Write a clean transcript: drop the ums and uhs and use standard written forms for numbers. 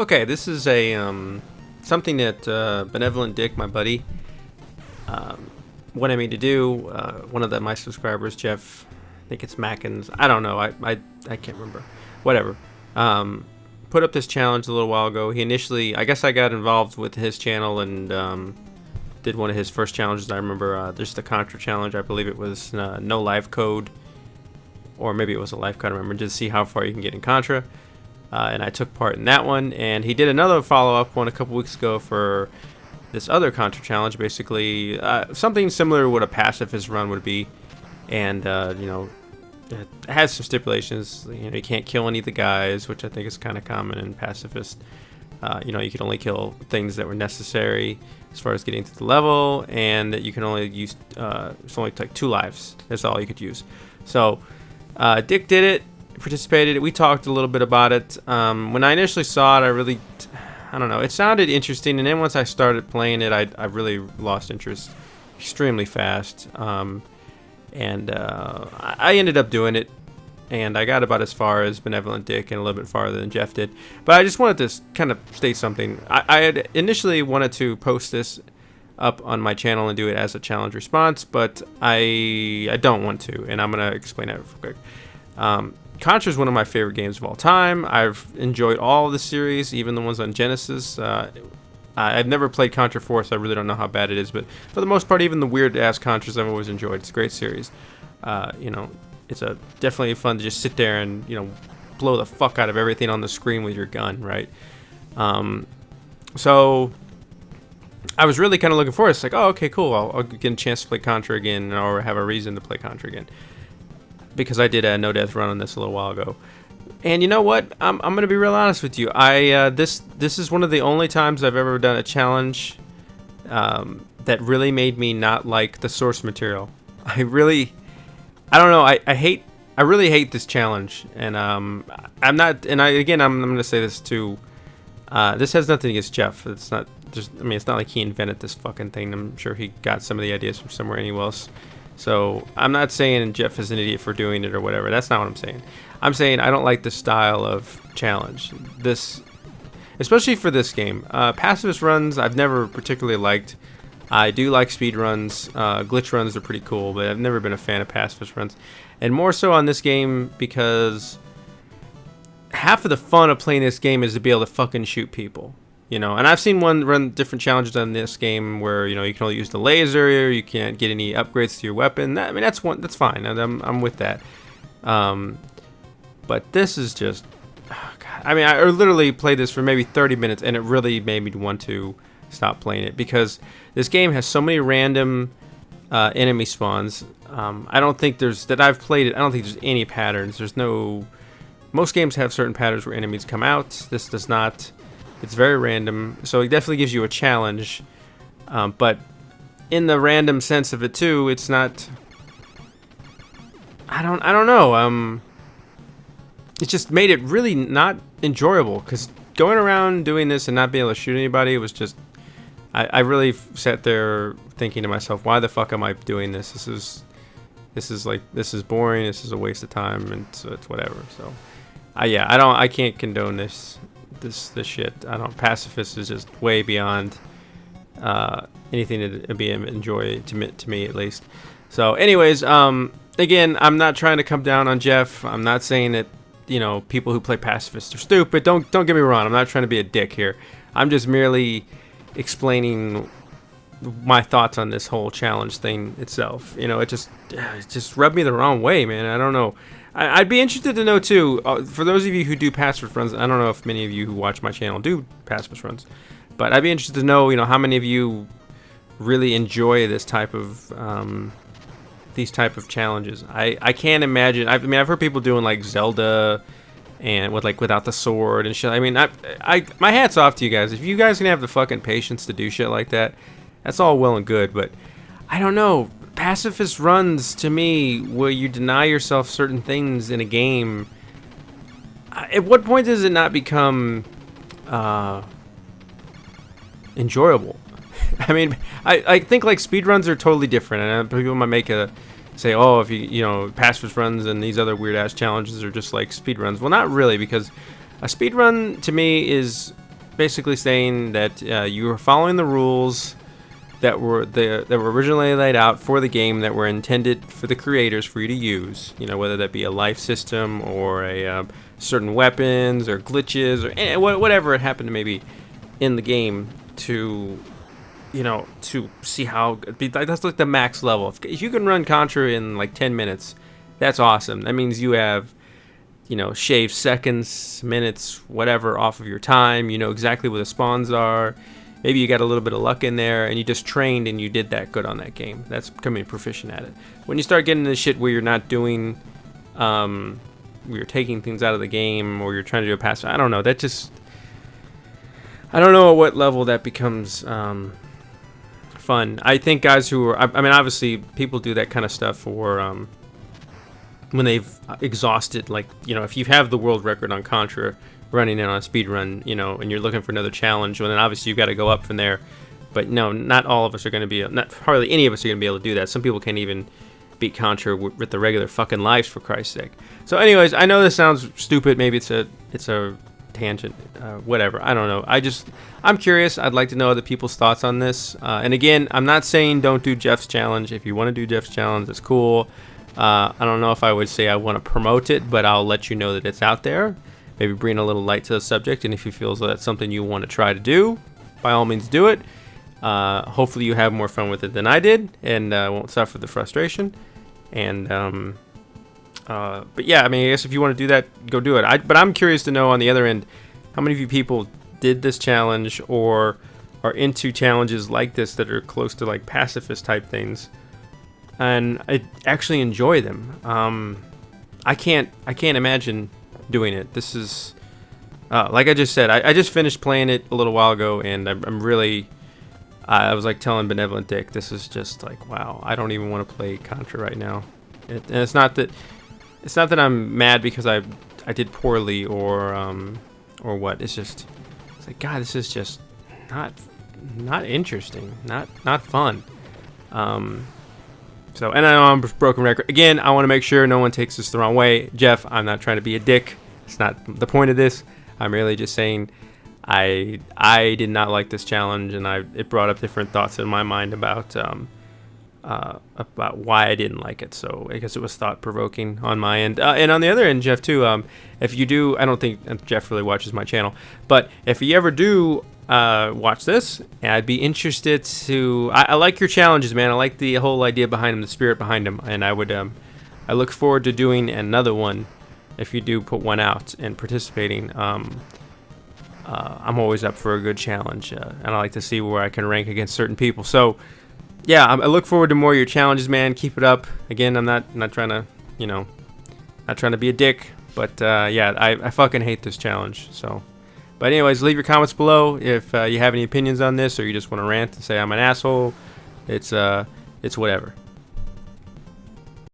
Okay, this is a something that Benevolent Dick, my buddy, wanted me to do. One of my subscribers, Jeff, I think it's Macknz. I don't know. I can't remember. Whatever. Put up this challenge a little while ago. He initially, I guess, I got involved with his channel and did one of his first challenges. I remember there's the Contra challenge. I believe it was no life code, or maybe it was a life code. I remember, just to see how far you can get in Contra. And I took part in that one, and he did another follow-up one a couple weeks ago for this other Contra challenge, basically something similar to what a pacifist run would be, and you know, it has some stipulations. You know, you can't kill any of the guys, which I think is kind of common in pacifist. You know, you can only kill things that were necessary as far as getting to the level, and that you can only use it's only like 2 lives. That's all you could use. So Dick did it. Participated. We talked a little bit about it. When I initially saw it, I don't know, it sounded interesting, and then once I started playing it, I really lost interest extremely fast. And I ended up doing it, and I got about as far as Benevolent Dick and a little bit farther than Jeff did. But I just wanted to kind of state something. I had initially wanted to post this up on my channel and do it as a challenge response, but I don't want to, and I'm gonna explain that real quick. Contra is one of my favorite games of all time. I've enjoyed all of the series, even the ones on Genesis. I've never played Contra 4, so I really don't know how bad it is, but for the most part, even the weird-ass Contras I've always enjoyed. It's a great series. You know, it's definitely fun to just sit there and, you know, blow the fuck out of everything on the screen with your gun, right? So I was really kind of looking forward. It's like, oh, okay, cool. I'll get a chance to play Contra again, or have a reason to play Contra again, because I did a no death run on this a little while ago. And you know what? I'm gonna be real honest with you. This is one of the only times I've ever done a challenge that really made me not like the source material. I don't know. I really hate this challenge, and I'm gonna say this too. This has nothing against Jeff. It's not just. I mean, it's not like he invented this fucking thing. I'm sure he got some of the ideas from somewhere else. So I'm not saying Jeff is an idiot for doing it or whatever. That's not what I'm saying. I'm saying I don't like this style of challenge. This, especially for this game. Pacifist runs I've never particularly liked. I do like speed runs. Glitch runs are pretty cool, but I've never been a fan of pacifist runs. And more so on this game because half of the fun of playing this game is to be able to fucking shoot people. You know, and I've seen one run different challenges on this game where, you know, you can only use the laser, you can't get any upgrades to your weapon. I mean, that's fine. I'm with that. But this is just, oh God. I mean, I literally played this for maybe 30 minutes, and it really made me want to stop playing it, because this game has so many random enemy spawns. I don't think I've played it. I don't think there's any patterns. Most games have certain patterns where enemies come out. This does not. It's very random, so it definitely gives you a challenge, but in the random sense of it too, it's not. I don't know. It just made it really not enjoyable, because going around doing this and not being able to shoot anybody, it was just. I really sat there thinking to myself, why the fuck am I doing this? This is boring. This is a waste of time, and so it's whatever. So, I can't condone this shit. Pacifist is just way beyond anything to be enjoy to me at least. So anyways, again, I'm not trying to come down on Jeff. I'm not saying that, you know, people who play pacifist are stupid. Don't get me wrong. I'm not trying to be a dick here. I'm just merely explaining my thoughts on this whole challenge thing itself. You know, it just rubbed me the wrong way, man. I don't know. I'd be interested to know too, for those of you who do pacifist runs. I don't know if many of you who watch my channel do pacifist runs, but I'd be interested to know, you know, how many of you really enjoy this type of these type of challenges. I can't imagine. I mean, I've heard people doing like Zelda and without the sword and shit. I mean, my hat's off to you guys. If you guys can have the fucking patience to do shit like that, that's all well and good. But I don't know. Pacifist runs, to me, where you deny yourself certain things in a game, at what point does it not become enjoyable? I mean, I think like speedruns are totally different, and people might say, oh, if you know, pacifist runs and these other weird ass challenges are just like speedruns. Well, not really, because a speedrun to me is basically saying that you were following the rules that were originally laid out for the game, that were intended for the creators for you to use. You know, whether that be a life system or a certain weapons or glitches or whatever it happened to maybe in the game, to to see how that's like the max level. If you can run Contra in like 10 minutes, that's awesome. That means you have shaved seconds, minutes, whatever off of your time. You know exactly where the spawns are. Maybe you got a little bit of luck in there, and you just trained and you did that good on that game. That's becoming proficient at it. When you start getting into shit where you're not doing, where you're taking things out of the game, or you're trying to do a pass, I don't know. I don't know at what level that becomes fun. I think guys who are, I mean, obviously people do that kind of stuff for when they've exhausted, like, if you have the world record on Contra running in on a speed run, and you're looking for another challenge, well, then obviously you've got to go up from there. But no, not all of us are going to be, hardly any of us are going to be able to do that. Some people can't even beat Contra with the regular fucking lives, for Christ's sake. So anyways, I know this sounds stupid. Maybe it's a tangent, whatever. I don't know. I'm curious. I'd like to know other people's thoughts on this. And again, I'm not saying don't do Jeff's challenge. If you want to do Jeff's challenge, that's cool. I don't know if I would say I want to promote it, but I'll let you know that it's out there. Maybe bring a little light to the subject, and if you feel as though that's something you want to try to do, by all means do it. Hopefully you have more fun with it than I did, and won't suffer the frustration. And but yeah, I mean, I guess if you want to do that, go do it. But I'm curious to know on the other end, how many of you people did this challenge or are into challenges like this that are close to like pacifist type things, and I actually enjoy them. I can't imagine doing it. This is like I just said, I just finished playing it a little while ago, and I'm really, I was like telling Benevolent Dick, this is just like, wow, I don't even want to play Contra right now. And it's not that I'm mad because I did poorly or what. It's like, God, this is just not interesting, not fun. So, and I know I'm a broken record. Again, I want to make sure no one takes this the wrong way. Jeff, I'm not trying to be a dick. It's not the point of this. I'm really just saying I did not like this challenge, and it brought up different thoughts in my mind about why I didn't like it. So I guess it was thought-provoking on my end. And on the other end, Jeff, too, if you do, I don't think Jeff really watches my channel, but if you ever do watch this, I'd be interested to, I like your challenges, man. I like the whole idea behind them, the spirit behind them, and I look forward to doing another one if you do put one out and participating. I'm always up for a good challenge, and I like to see where I can rank against certain people. So yeah, I look forward to more of your challenges, man. Keep it up. Again, I'm not trying to, not trying to be a dick, but yeah, I fucking hate this challenge. So, but anyways, leave your comments below if you have any opinions on this, or you just want to rant and say I'm an asshole. It's whatever.